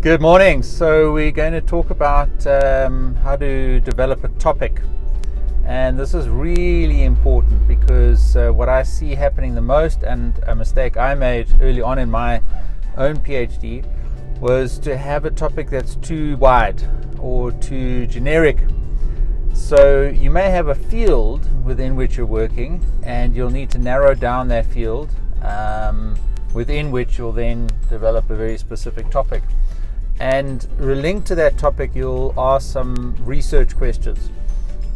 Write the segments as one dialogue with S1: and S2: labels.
S1: Good morning. So we're going to talk about how to develop a topic, and this is really important because what I see happening the most, and a mistake I made early on in my own PhD, was to have a topic that's too wide or too generic. So you may have a field within which you're working, and you'll need to narrow down that field within which you'll then develop a very specific topic. And linked to that topic, you'll ask some research questions.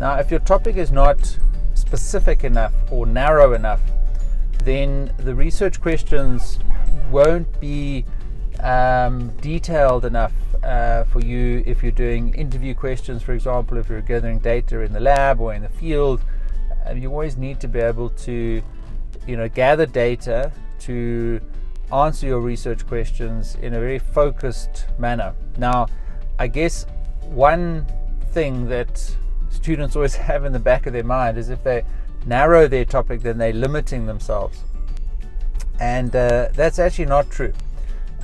S1: Now, if your topic is not specific enough or narrow enough, then the research questions won't be detailed enough for you. If you're doing interview questions, for example, if you're gathering data in the lab or in the field, you always need to be able to, gather data to answer your research questions in a very focused manner. Now, I guess one thing that students always have in the back of their mind is if they narrow their topic, then they're limiting themselves. And that's actually not true.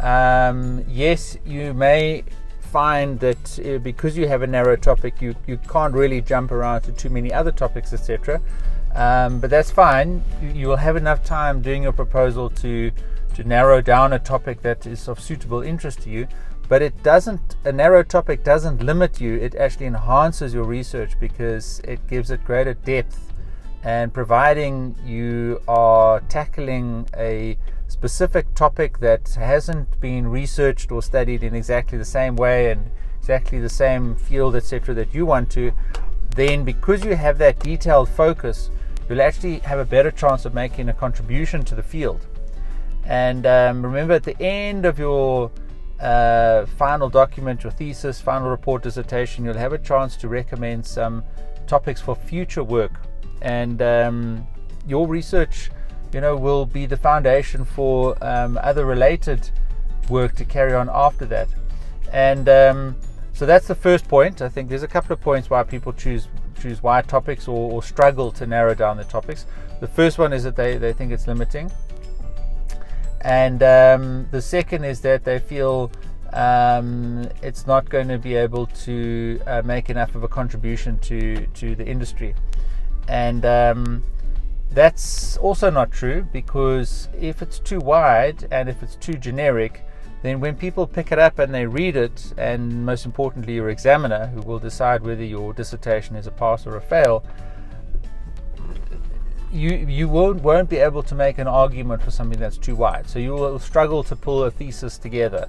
S1: Yes, you may find that because you have a narrow topic, you can't really jump around to too many other topics, etc. But that's fine. You will have enough time doing your proposal to narrow down a topic that is of suitable interest to you. But a narrow topic doesn't limit you. It actually enhances your research because it gives it greater depth. And providing you are tackling a specific topic that hasn't been researched or studied in exactly the same way and exactly the same field, etc., that you want to, then because you have that detailed focus, you'll actually have a better chance of making a contribution to the field. And remember, at the end of your final document, your thesis, final report, dissertation, you'll have a chance to recommend some topics for future work. And your research, will be the foundation for other related work to carry on after that. And so that's the first point. I think there's a couple of points why people choose wide topics or struggle to narrow down the topics. The first one is that they think it's limiting. And the second is that they feel it's not going to be able to make enough of a contribution to the industry. And that's also not true, because if it's too wide and if it's too generic, then when people pick it up and they read it, and most importantly your examiner, who will decide whether your dissertation is a pass or a fail, you won't be able to make an argument for something that's too wide. So you will struggle to pull a thesis together.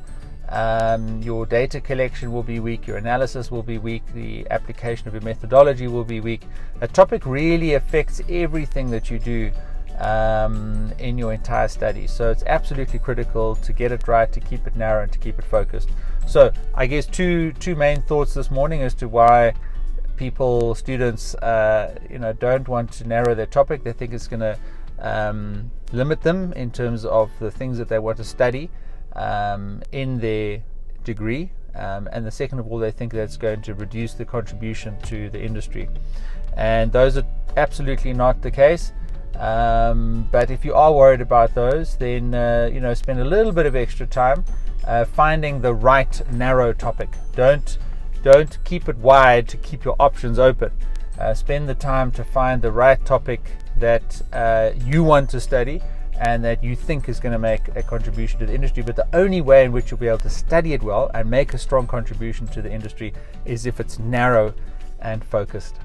S1: Your data collection will be weak, your analysis will be weak, the application of your methodology will be weak. A topic really affects everything that you do in your entire study. So it's absolutely critical to get it right, to keep it narrow, and to keep it focused. So I guess two main thoughts this morning as to why students don't want to narrow their topic. They think it's going to limit them in terms of the things that they want to study in their degree, and the second of all, they think that's going to reduce the contribution to the industry, and those are absolutely not the case. But if you are worried about those, then spend a little bit of extra time finding the right narrow topic. Don't keep it wide to keep your options open. Spend the time to find the right topic that you want to study and that you think is going to make a contribution to the industry. But the only way in which you'll be able to study it well and make a strong contribution to the industry is if it's narrow and focused.